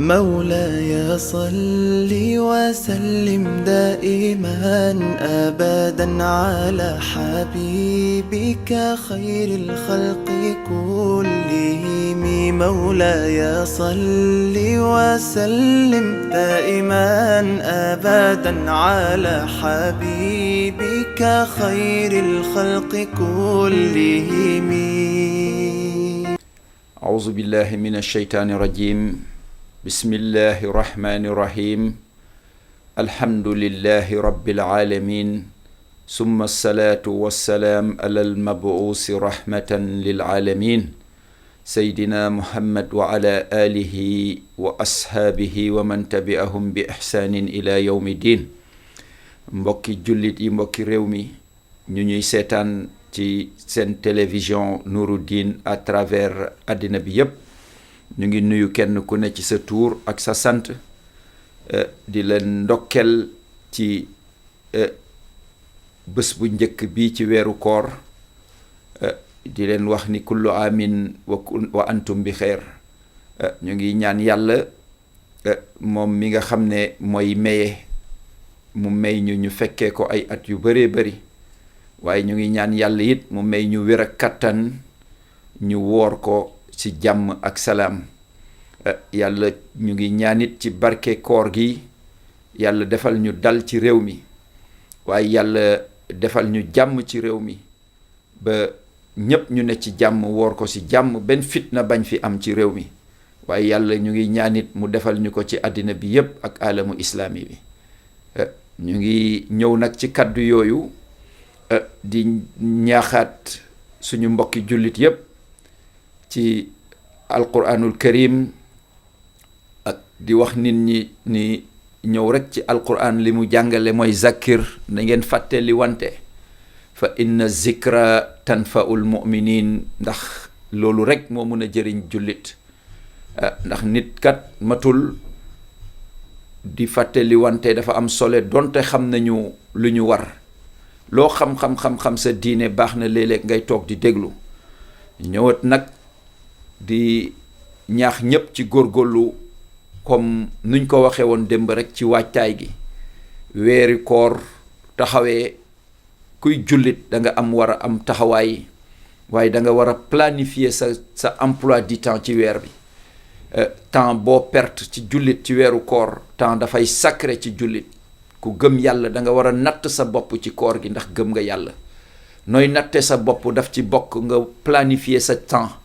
مولاي صل وسلم دائما أبدا على حبيبك خير الخلق كلهم. مولاي صل وسلم دائما أبدا على حبيبك خير الخلق كلهم. أعوذ بالله من الشيطان الرجيم. بسم الله الرحمن الرحيم. الحمد لله رب العالمين، ثم الصلاة والسلام على المبعوث رحمة للعالمين سيدنا محمد وعلى آله وأصحابه ومن تبعهم بإحسان إلى يوم الدين. mbokki jullit yi, mbokki réew mi ñu ñuy seetaan ci seen télévision Nouroudine à travers àddina bi yépp, ñu ngi nuyu kenn ku ne ci sa tuur ak sa sant, di leen ndokkel ci bés bu njëkk bi ci weeru koor, di leen wax ni kullu amin wa antum bi xeer. ñu ngi ñaan yàlla moom mi nga xam ne mooy maye, mu may ñu fekkee ko ay at yu bëree bëri, waaye ñu ngi ñaan yàlla it mu may ñu wér ak kattan ñu woor ko ci jàmm ak salaam. yàlla ñu ngi ñaanit ci barke koor gi yàlla defal ñu dal ci réew mi, waaye yàlla defal ñu jàmm ci réew mi ba ñépp ñu ne ci jàmm, woor ko ci jàmm, benn fitna bañ fi am ci réew mi. waaye yàlla ñu ngi ñaanit mu defal ñu ko ci àddina bi yépp ak alamu islaami bi. ñu ngi ñëw nag ci kàddu yooyu di ñaaxaat suñu mbokki jullit yépp ci alquranul karim, ak di wax nit ñi ni ñëw rek ci alquran li mu jàngale mooy zakir, na ngeen fàtte li wante, fa inna zikra tanfaul muminin, ndax loolu rek moo mun a jëriñ jullit. ndax nit kat matul di fàtte li wante, dafa am solo donte xam nañu lu ñu war. loo xam sa diine baax na léeg-léeg ngay toog di déglu. ñëwat nag di ñaax ñépp ci góorgóorlu comme nuñ ko waxee woon démb rek ci waajtaay gi. weeri koor taxawee, kuy jullit da nga war a am taxawaay, waaye da nga war a planifier sa emploi du temps ci weer bi. temps boo perte ci jullit ci weeru koor, temps dafay sacré ci jullit. ku gëm yàlla da nga war a natt sa bopp ci koor gi ndax gëm nga yàlla. nooy natte sa bopp daf ci bokk nga planifier sa temps.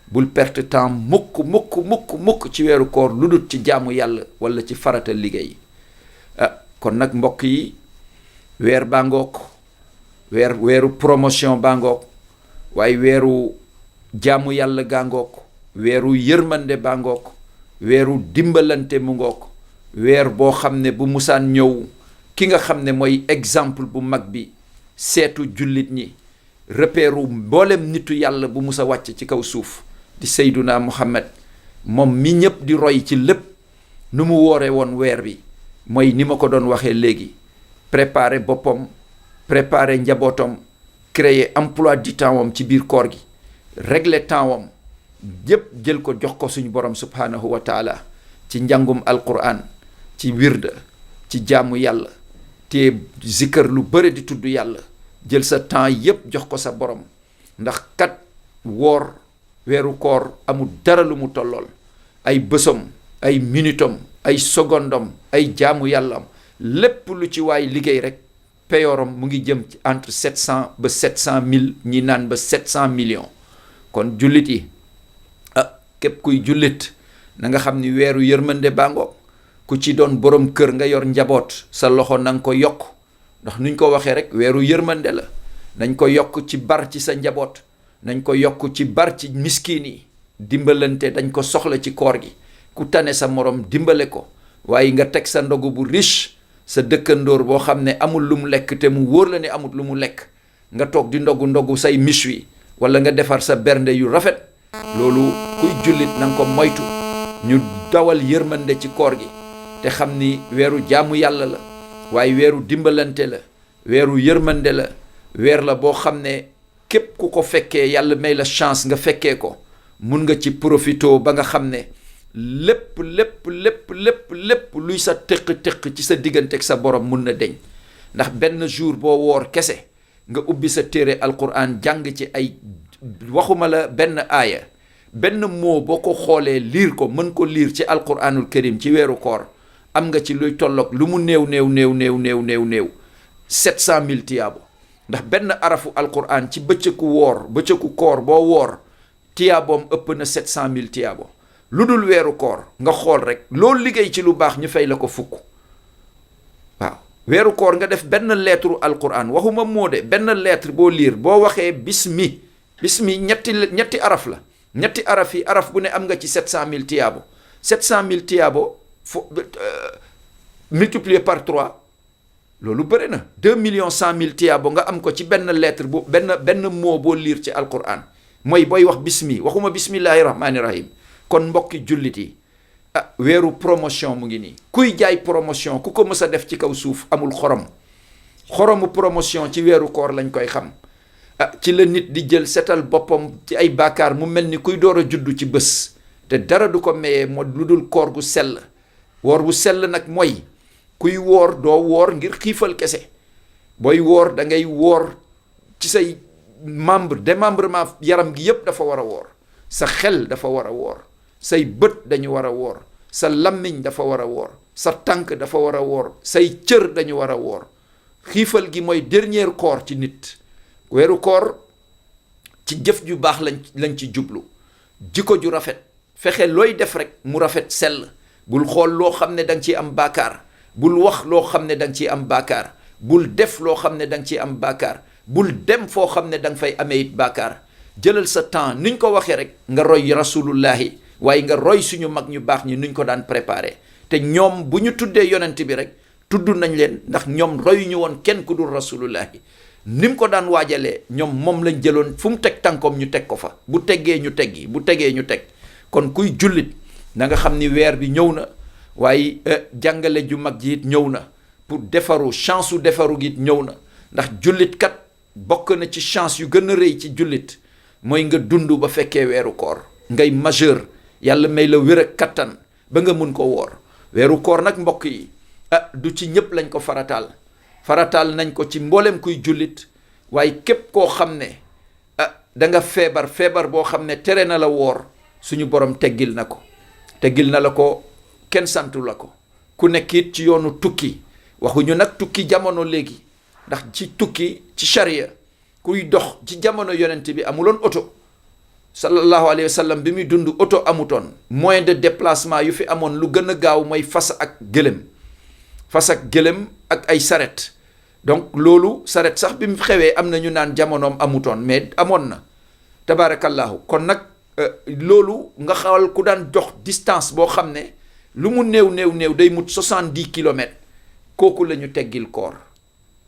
bul perte temps mukk ci weeru koor lu dul ci jaamu yàlla wala ci farata liggéey. kon nag mbokk yi, weer baa ngoog, weeru promotion baa ngoog, waaye weeru jaamu yàlla gaa ngoog, weeru yërmande baa ngoog, weeru dimbalante mu ngoog, weer boo xam ne bu musaan ñëw, ki nga xam ne mooy exemple bu mag bi, seetu jullit ñi, repéeru mboolem nitu yàlla bu musa wàcc ci kaw suuf, di Seyduna Muhammad, moom mi ñépp di roy ci lépp, nu mu woore woon weer bi, mooy ni ma ko doon waxee léegi, préparer boppam, préparer njabootam, créer emploi du temps wam ci biir koor gi, régler temps wam yépp, jël ko jox ko suñu borom subhanahu wa taala, ci njàngum alquran, ci wirda, ci jaamu yàlla, te zikkër lu bëri di tudd yàlla, jël sa temps yépp jox ko sa borom. ndax kat woor weeru koor amul dara lu mu tollool. ay bësam, ay minutam, ay secondam, ay jaamu yàllam, lépp lu ci waay liggéey rek peyooram mu ngi jëm ci entre 700 ba 700 000, ñi naan ba 700 millions. kon jullit yi, képp kuy jullit na nga xam ni weeru yërmande bango. ku ci doon borom kër nga yor njaboot, sa loxo na nga ko yokk, ndax nuñ ko waxee rek weeru yërmande la. nañ ko yokk ci bar ci sa njaboot, nañ ko yokk ci bar ci miskin yi. dimbalante dañ ko soxla ci koor gi. ku tane sa morom dimbale ko, waaye nga teg sa ndogu bu riche, sa dëkkandoor boo xam ne amul lu mu lekk te mu wóor la ne amul lu mu lekk, nga toog di ndogu say méchoui, wala nga defar sa bernde yu rafet. loolu kuy jullit na nga ko moytu. ñu dawal yërmande ci koor gi, te xam ni weeru jaamu yàlla la, waaye weeru dimbalante la, weeru yërmande la, weer la boo xam ne képp ku ko fekkee yàlla may la chance nga fekkee ko, mun nga ci profito ba nga xam ne lépp lépp luy sa tëq-tëq ci sa diggante ak sa borom mun na deñ ndax benn jour boo woor kese nga ubbi sa téere alquran jàng ci ay waxuma la benn aaya benn moo boo ko xoolee liir ko mën ko liir ci alquranul karim ci weeru koor am nga ci luy tolloog lu mu néew 700,000 tiyaabo ndax benn arafu alquran ci bëccëgu koor boo woor tiyaaboom ëpp na 700,000 tiyaabo lu dul weeru koor nga xool rek loolu liggéey ci lu baax ñu fay la ko fukk waaw weeru koor nga def benn lettre alquran waxuma moo de benn lettre boo liir boo waxee bismi ñetti araf la ñetti araf yi araf bu ne am nga ci 700,000 tiyaabo 700,000 tiyaabo multiplié par 3 loolu bëri na 2,100,000 tiyaabo nga am ko ci benn lettre bu benn mot boo liir ci alquran mooy booy wax bismi waxuma bismillahi rahmaani rahim kon mbokki jullit yi weeru promotion mu ngi nii kuy jaay promotion ku ko mës a def ci kaw suuf amul xoromu promotion ci weeru koor lañ koy xam ci la nit di jël setal boppam ci ay baakaar mu mel ni kuy door a juddu ci bés te dara du ko mayee moo lu dul koor gu sell woor bu sell nag mooy kuy woor doo woor ngir xiifal kese booy woor da ngay woor ci say démembrement yaram gi yépp dafa war a woor sa xel dafa war a woor say bët dañu war a woor sa lammiñ dafa war a woor sa tànk dafa war a woor say cër dañu war a woor xiifal gi mooy dernier koor ci nit weeru koor ci jëf ju baax lañ ci jublu jikko ju rafet fexe looy def rek mu rafet sell bul xool loo xam ne da nga ciy am baakaar bul wax loo xam ne da nga ciy am baakaar bul def loo xam ne da nga ciy am baakaar bul dem foo xam ne da nga fay amee it baakaar jëlal sa temps nuñ ko waxee rek nga roy rasulullahi waaye nga roy suñu mag ñu baax ñi nuñ ko daan préparé te ñoom bu ñu tuddee yonent bi rek tudd nañ leen ndax ñoom royu ñu woon kenn ku dul rasulullahi ni mu ko daan waajalee ñoom moom lañ jëloon fu mu teg tànkoom ñu teg ko fa bu teggee ñu teggi bu tegee ñu teg kon kuy jullit na nga xam ni weer bi ñëw na waaye jàngale ju mag ji it ñëw na pour defaru chance su defaru gi it ñëw na ndax jullit kat bokk na ci chance yu gën a rëy ci jullit mooy nga dund ba fekkee weeru koor ngay majeur yàlla may la wér ak kattan ba nga mun ko woor weeru koor nag mbokk yi du ci ñëpp lañ ko farataal nañ ko ci mboolem kuy jullit waaye képp koo xam ne da nga feebar boo xam ne tere na la woor suñu borom teggil na la ko kenn santu la ko ku nekk it ci yoonu tukki waxuñu nag tukki jamono léegi ndax ci tukki ci charia kuy dox ci jamono yonent bi amuloon oto sallallahu alayhi wa sallam bi muy dund oto amutoon moyen de déplacement yu fi amoon lu gën a gaaw mooy fas ak gëlëm ak ay saret donc loolu saret sax bi mu xewee am na ñu naan jamonoom amutoon mais amoon na tabaarakallahu kon nag loolu nga xawal ku daan dox distance boo xam ne lu mu néew day mut 70 kilomètres kooku la ñu teggil koor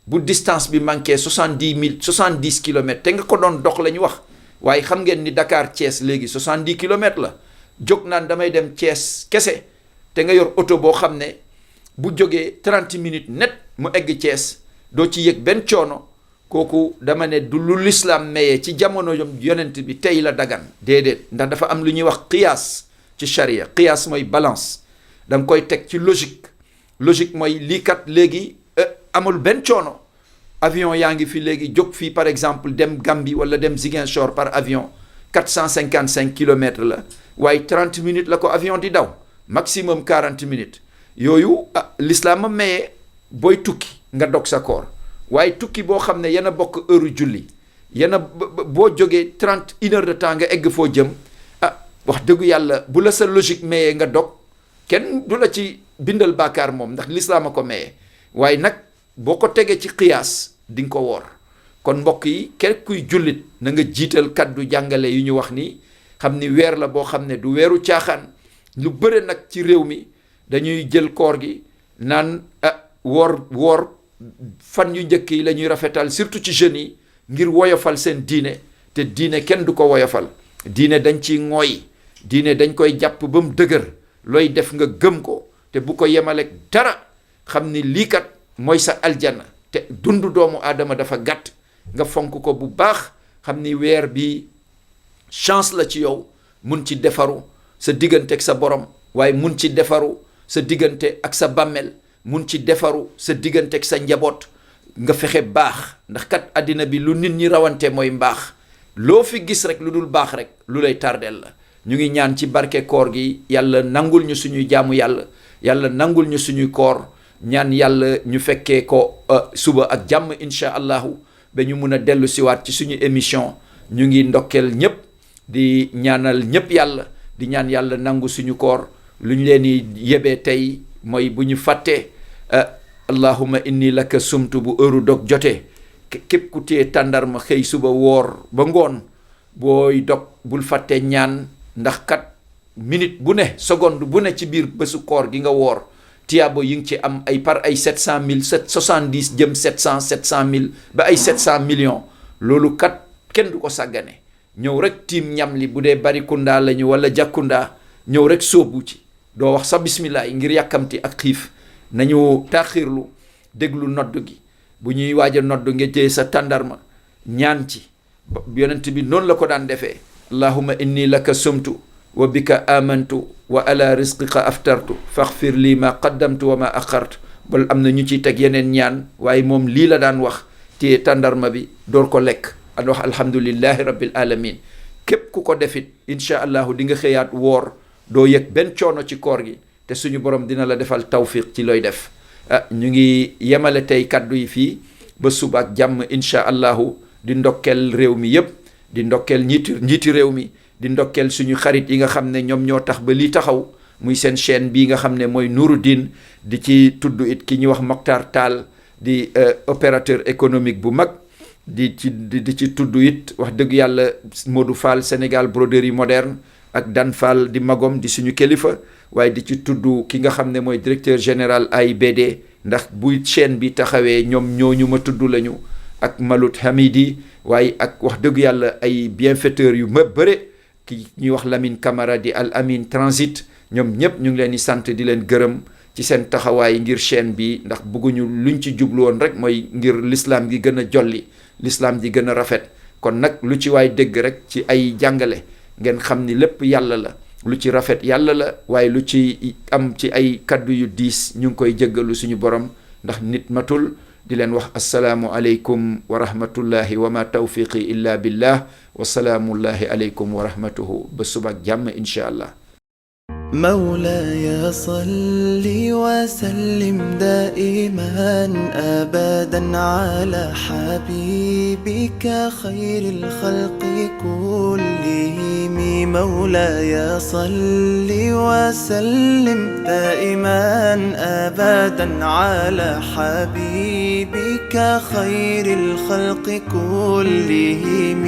bu distance bi manqué 70 kilomètres te nga ko doon dox la ñu wax waaye xam ngeen ni Dakar Thiès léegi 70 kilomètres la jóg naan damay dem Thiès kese te nga yor oto boo xam ne bu jógee 30 minutes net mu egg Thiès doo ci yëg benn coono kooku dama ne du lu lislaam mayee ci jamono yonent bi tey la dagan déedéet ndax dafa am lu ñuy wax qiyaas ci charia qiyaas mooy balance da nga koy teg ci logique mooy lii kat léegi amul benn coono avion yaa ngi fi léegi jóg fii par exemple dem Gambie wala dem Ziguinchor par avion 455 kilomètres la waaye 30 minutes la ko avion di daw maximum 40 minutes yooyu l'islam ma mayee booy tukki nga dog sa koor waaye tukki boo xam ne yéen a bokk heure julli yéen a boo jógee 31 heures de temps nga egg foo jëm wax dëggu yàlla bu la sa logique mayee nga dog kenn du la ci bindal baakaar moom ndax l'islam a ko mayee waaye nag boo ko tegee ci qiyaas di nga ko woor kon mbokk yi képp kuy jullit na nga jiital kaddu jàngale yu ñu wax nii xam ni weer la boo xam ne du weeru caaxaan lu bëre nag ci réew mi dañuy jël koor gi naan woor fan yu njëkk yi la ñuy rafetal surtout ci jeunes yi ngir woyofal seen diine te diine kenn du ko woyofal diine dañ ciy ŋooy diine dañ koy jàpp ba mu dëgër looy def nga gëm ko te bu ko yemaleeg dara xam ni lii kat mooy sa aljana te dundu doomu aadama dafa gàtt nga fonk ko bu baax xam ni weer bi chance la ci yow mun ci defaru sa diggante ak sa borom waaye mun ci defaru sa diggante ak sa bàmmeel mun ci defaru sa diggante ak sa njaboot nga fexe baax ndax kat àddina bi lu nit ñi rawante mooy mbaax loo fi gis rek lu dul baax rek lu lay tardeel la ñu ngi ñaan ci barke koor gi yàlla nangul ñu suñuy jaamu yàlla nangul ñu suñuy koor ñaan yàlla ñu fekkee ko suba ak jàmm incha allahu ba ñu mun a dellu siwaat ci suñu émission ñu ngi ndokkeel ñëpp di ñaanal ñëpp yàlla di ñaan yàlla nangu suñu koor lu ñu leen di yebee tey mooy bu ñu fàttee allahumma inni laka sumtu bu heure dog jotee képp ku téye tàndarma xëy suba woor ba ngoon booy dog bul fàtte ñaan ndax kat minute bu ne seconde bu ne ci biir bésu koor gi nga woor tiyaabo yi ngi ci am ay par ay 700 000 70 jëm 700 000 ba ay 700 millions loolu kat kenn du ko sàggane ñëw rek tiim ñam li bu dee bari kunda lañu wala jàkkunda ñëw rek sóobu ci doo wax sa bismillah ngir yàkkamti ak xiif nañu taaxirlu déglu nodd gi bu ñuy waaj a nodd nga jëye sa tàndarma ñaan ci yonent bi noonu la ko daan defee allahumma inni laka sumtu wa bika amantu wa ala rizqika aftartu faghfir li ma qaddamtu wa ma axartu bal am na ñu ciy teg yeneen ñaan waaye moom lii la daan wax téye tàndarma bi door ko lekk an wax alhamdulillahi rabbil alamin képp ku ko defit incha allahu di nga xëyaat woor doo yëg benn coono ci koor gi te suñu borom dina la defal tawfiq ci looy def ñu ngi yemale tey kaddu yi fii ba suba ak jàmm incha allahu di ndokkeel réew mi yépp di ndokkeel njiiti réew mi di ndokkeel suñu xarit yi nga xam ne ñoom ñoo tax ba lii taxaw muy seen chaîne bii nga xam ne mooy Nouruddin di ci tudd it ki ñuy wax Mokhtar Tall di opérateur économique bu mag di ci tudd it wax dëgg yàlla Modou Fall Sénégal broderie moderne ak Dan Fall di magom di suñu kilifa waaye di ci tudd ki nga xam ne mooy directeur général AIBD ndax buy chaîne bi taxawee ñoom ñooñu ma tudd lañu ak Malut Hamidi waaye ak wax dëgg yàlla ay bienfaiteurs yu ma bëre ki ñuy wax Lamine Camara di Al Amin Transit ñoom ñëpp ñu ngi leen di sant di leen gërëm ci seen taxawaay ngir chaîne bi ndax bëgguñu luñ ci jublu woon rek mooy ngir l'islam gi gën a jolli l'islam ji gën a rafet kon nag lu ci waay dégg rek ci ay jàngale ngeen xam ni lépp yàlla la lu ci rafet yàlla la waaye lu ci am ci ay kaddu yu diis ñu ngi koy jéggalu suñu borom ndax nit matul di leen wax assalaamu aleykum wa rahmatullahi wa ma tawfiqi illa billah wa salaamullahi aleykum wa rahmatuhu ba subaak jàmm incha allah مولاي صل وسلم دائما أبدا على حبيبك خير الخلق كلهم مولاي صل وسلم دائما أبدا على حبيبك خير الخلق كلهم